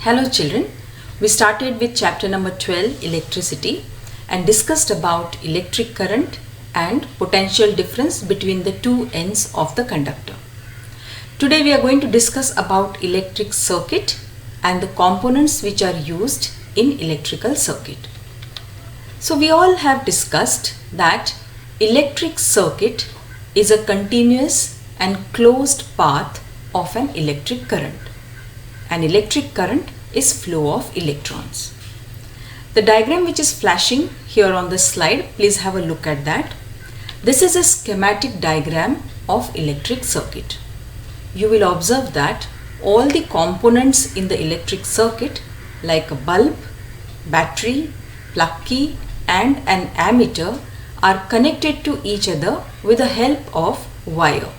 Hello children, we started with chapter number 12 electricity and discussed about electric current and potential difference between the two ends of the conductor. Today we are going to discuss about electric circuit and the components which are used in electrical circuit. So we all have discussed that electric circuit is a continuous and closed path of an electric current. An electric current is flow of electrons. The diagram which is flashing here on the slide, please have a look at that. This is a schematic diagram of electric circuit. You will observe that all the components in the electric circuit like a bulb, battery, plug key and an ammeter are connected to each other with the help of wire.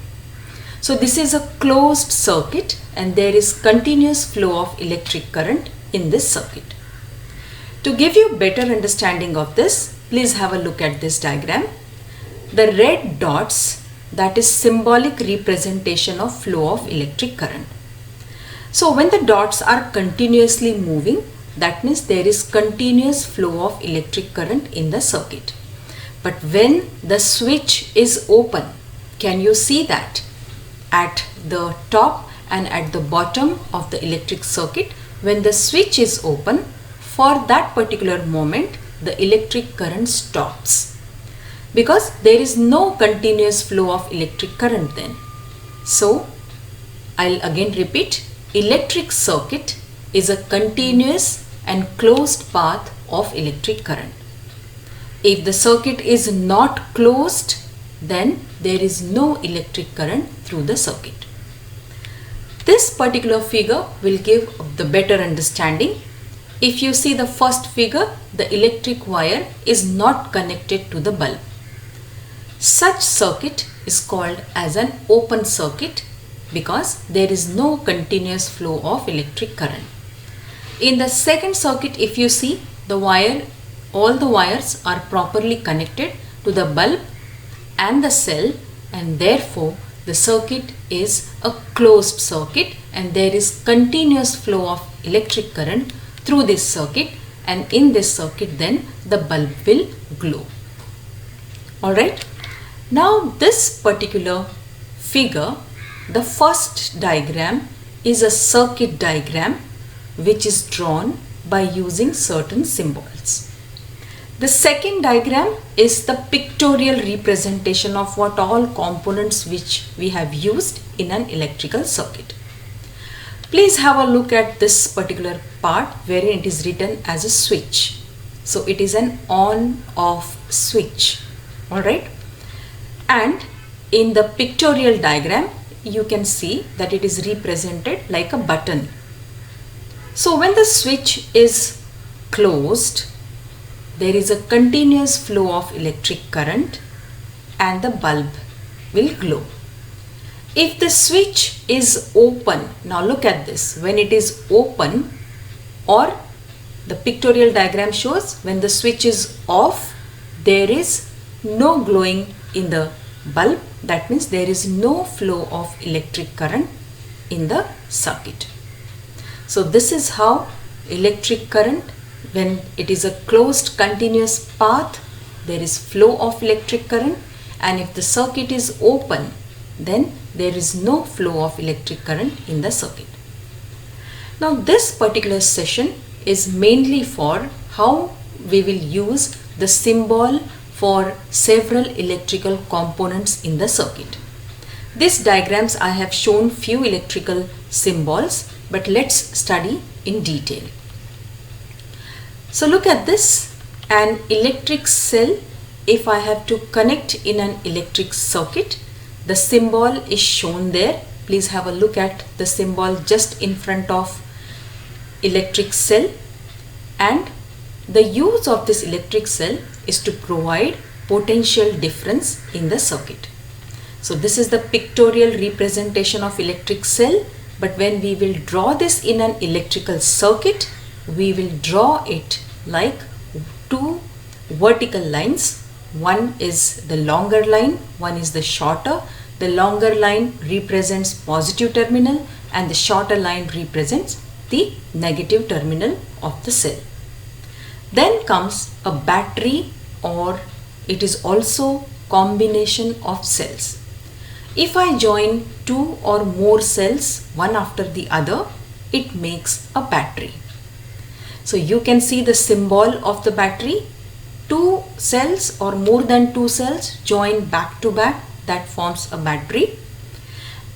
So this is a closed circuit and there is continuous flow of electric current in this circuit. To give you better understanding of this, please have a look at this diagram. The red dots, that is symbolic representation of flow of electric current. So when the dots are continuously moving, that means there is continuous flow of electric current in the circuit. But when the switch is open, can you see that? At the top and at the bottom of the electric circuit, when the switch is open, for that particular moment the electric current stops because there is no continuous flow of electric current then. So I'll again repeat, electric circuit is a continuous and closed path of electric current. If the circuit is not closed, then there is no electric current through the circuit. This particular figure will give the better understanding. If you see the first figure, the electric wire is not connected to the bulb. Such circuit is called as an open circuit because there is no continuous flow of electric current. In the second circuit, if you see the wire, all the wires are properly connected to the bulb and the cell, and therefore the circuit is a closed circuit and there is continuous flow of electric current through this circuit, and in this circuit then the bulb will glow. Alright, now this particular figure, the first diagram is a circuit diagram which is drawn by using certain symbols. The second diagram is the pictorial representation of what all components which we have used in an electrical circuit. Please have a look at this particular part wherein it is written as a switch. So it is an on-off switch. Alright. And in the pictorial diagram, you can see that it is represented like a button. So when the switch is closed, there is a continuous flow of electric current and the bulb will glow. If the switch is open, now look at this, when it is open, or the pictorial diagram shows when the switch is off, there is no glowing in the bulb. That means there is no flow of electric current in the circuit. So this is how electric current, when it is a closed continuous path, there is flow of electric current, and if the circuit is open, then there is no flow of electric current in the circuit. Now this particular session is mainly for how we will use the symbol for several electrical components in the circuit. These diagrams I have shown few electrical symbols, but let's study in detail. So look at this, an electric cell. If I have to connect in an electric circuit, the symbol is shown there. Please have a look at the symbol just in front of electric cell, and the use of this electric cell is to provide potential difference in the circuit. So this is the pictorial representation of electric cell, but when we will draw this in an electrical circuit, we will draw it like two vertical lines. One is the longer line, one is the shorter. The longer line represents positive terminal and the shorter line represents the negative terminal of the cell. Then comes a battery, or it is also combination of cells. If I join two or more cells one after the other, it makes a battery. So you can see the symbol of the battery. Two cells or more than two cells join back to back, that forms a battery.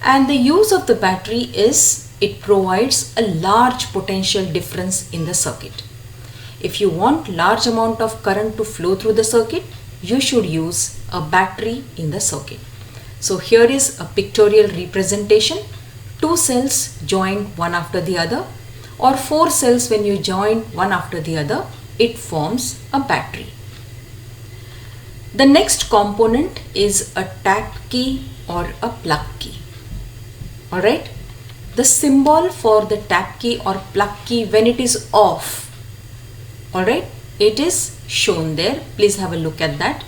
And the use of the battery is it provides a large potential difference in the circuit. If you want large amount of current to flow through the circuit, you should use a battery in the circuit. So here is a pictorial representation. Two cells joined one after the other, or four cells when you join one after the other, it forms a battery. The next component is a tap key or a plug key. Alright, the symbol for the tap key or plug key when it is off, alright, it is shown there. Please have a look at that.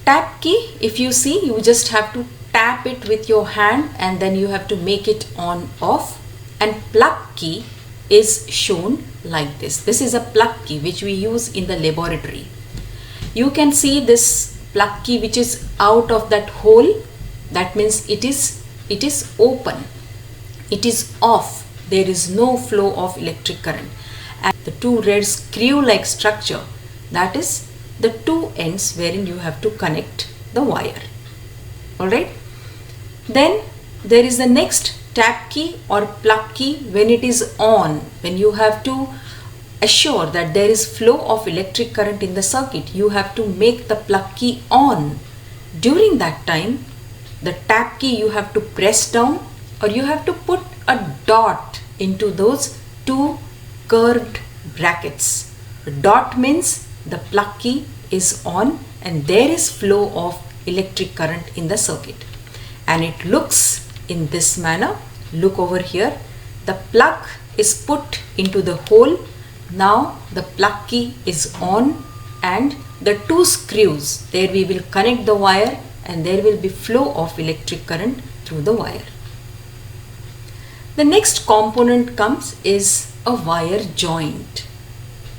Tap key, if you see, you just have to tap it with your hand and then you have to make it on off. And plug key is shown like this. This is a plug key which we use in the laboratory. You can see this plug key which is out of that hole. That means it is open. It is off. There is no flow of electric current. And the two red screw-like structure, that is the two ends wherein you have to connect the wire. Alright. Then there is the next tap key or plug key when it is on, when you have to assure that there is flow of electric current in the circuit, you have to make the plug key on. During that time, the tap key you have to press down, or you have to put a dot into those two curved brackets. The dot means the plug key is on and there is flow of electric current in the circuit. And it looks in this manner. Look over here. The plug is put into the hole. Now the plug key is on and the two screws, there we will connect the wire and there will be flow of electric current through the wire. The next component comes is a wire joint.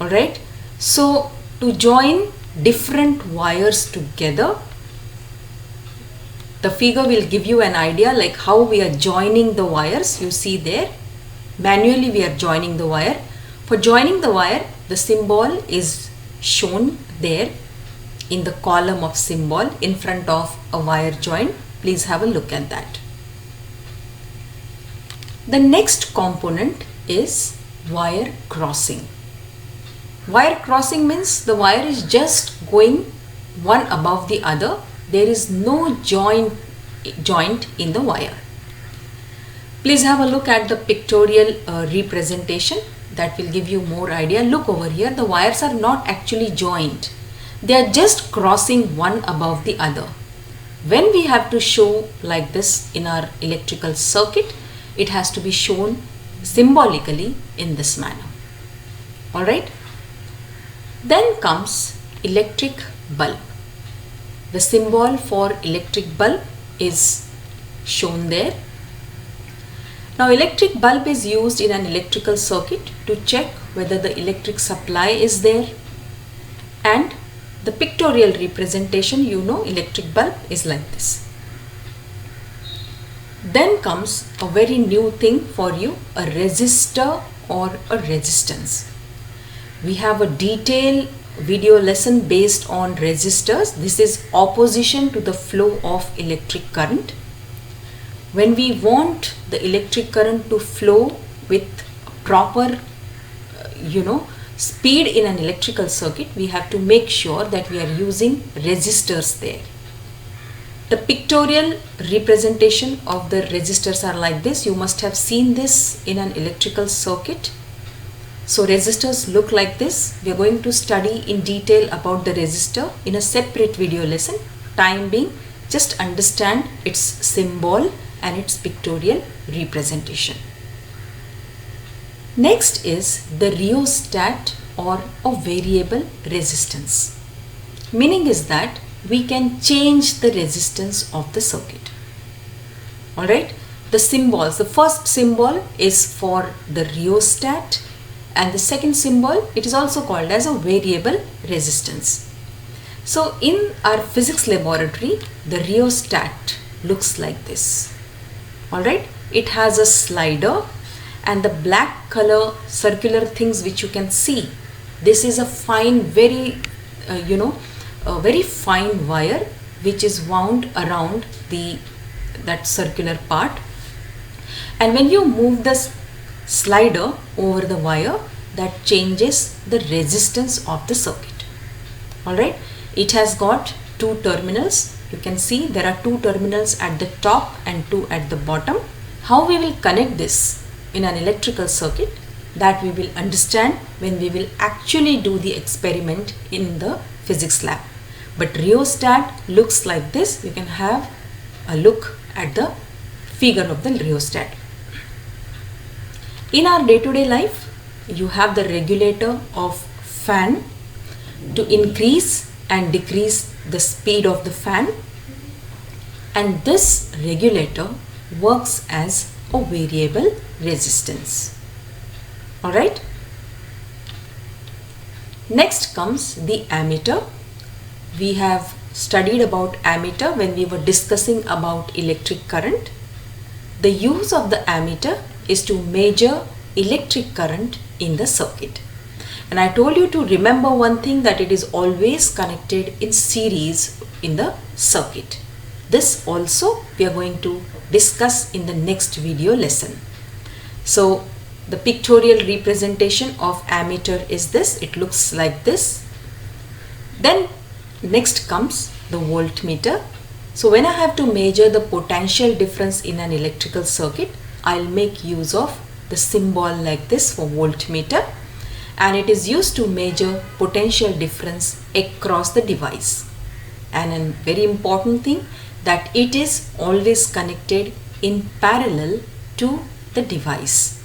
Alright. So to join different wires together, the figure will give you an idea like how we are joining the wires. You see there, manually we are joining the wire. For joining the wire, the symbol is shown there in the column of symbol in front of a wire joint. Please have a look at that. The next component is wire crossing. Wire crossing means the wire is just going one above the other. There is no joint in the wire. Please have a look at the pictorial representation. That will give you more idea. Look over here, the wires are not actually joined. They are just crossing one above the other. When we have to show like this in our electrical circuit, it has to be shown symbolically in this manner. Alright. Then comes electric bulb. The symbol for electric bulb is shown there. Now electric bulb is used in an electrical circuit to check whether the electric supply is there, and the pictorial representation, you know, electric bulb is like this. Then comes a very new thing for you, a resistor or a resistance. We have a detailed video lesson based on resistors. This is opposition to the flow of electric current. When we want the electric current to flow with proper speed in an electrical circuit, we have to make sure that we are using resistors there. The pictorial representation of the resistors are like this. You must have seen this in an electrical circuit. So resistors look like this. We are going to study in detail about the resistor in a separate video lesson. Time being, just understand its symbol and its pictorial representation. Next is the rheostat or a variable resistance. Meaning is that we can change the resistance of the circuit. Alright, the symbols. The first symbol is for the rheostat, and the second symbol, it is also called as a variable resistance. So in our physics laboratory, the rheostat looks like this. Alright, it has a slider and the black color circular things which you can see. This is a fine, very a very fine wire which is wound around that circular part, and when you move the slider over the wire, that changes the resistance of the circuit. Alright, it has got two terminals. You can see there are two terminals at the top and two at the bottom. How we will connect this in an electrical circuit, that we will understand when we will actually do the experiment in the physics lab. But rheostat looks like this. You can have a look at the figure of the rheostat. In our day-to-day life, you have the regulator of fan to increase and decrease the speed of the fan, and this regulator works as a variable resistance. Alright. Next comes the ammeter. We have studied about ammeter when we were discussing about electric current. The use of the ammeter is to measure electric current in the circuit. And I told you to remember one thing, that it is always connected in series in the circuit. This also we are going to discuss in the next video lesson. So the pictorial representation of ammeter is this. It looks like this. Then next comes the voltmeter. So when I have to measure the potential difference in an electrical circuit, I'll make use of the symbol like this for voltmeter, and it is used to measure potential difference across the device. And a very important thing, that it is always connected in parallel to the device.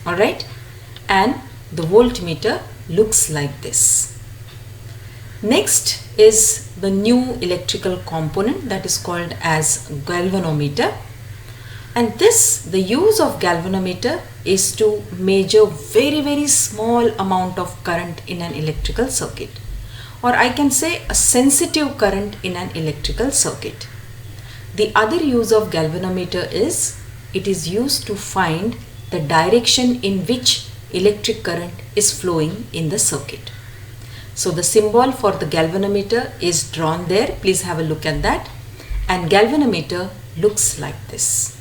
Alright, and the voltmeter looks like this. Next is the new electrical component that is called as galvanometer. And the use of galvanometer is to measure very small amount of current in an electrical circuit, or I can say a sensitive current in an electrical circuit. The other use of galvanometer is, it is used to find the direction in which electric current is flowing in the circuit. So the symbol for the galvanometer is drawn there. Please have a look at that. And galvanometer looks like this.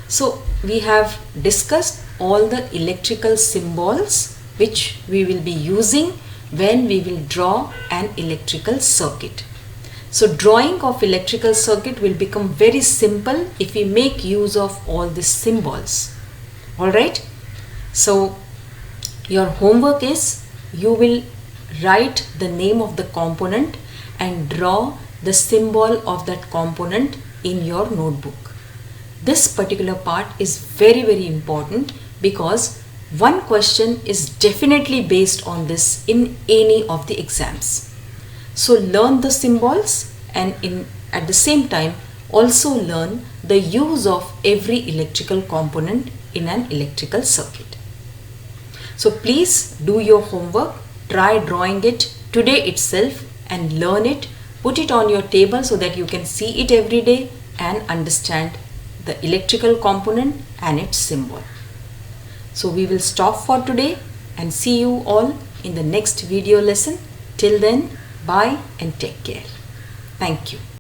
So we have discussed all the electrical symbols which we will be using when we will draw an electrical circuit. So drawing of electrical circuit will become very simple if we make use of all these symbols. Alright. So your homework is, you will write the name of the component and draw the symbol of that component in your notebook. This particular part is very important, because one question is definitely based on this in any of the exams. So learn the symbols, and at the same time also learn the use of every electrical component in an electrical circuit. So please do your homework, try drawing it today itself and learn it. Put it on your table so that you can see it every day and understand the electrical component and its symbol. So we will stop for today and see you all in the next video lesson. Till then, bye and take care. Thank you.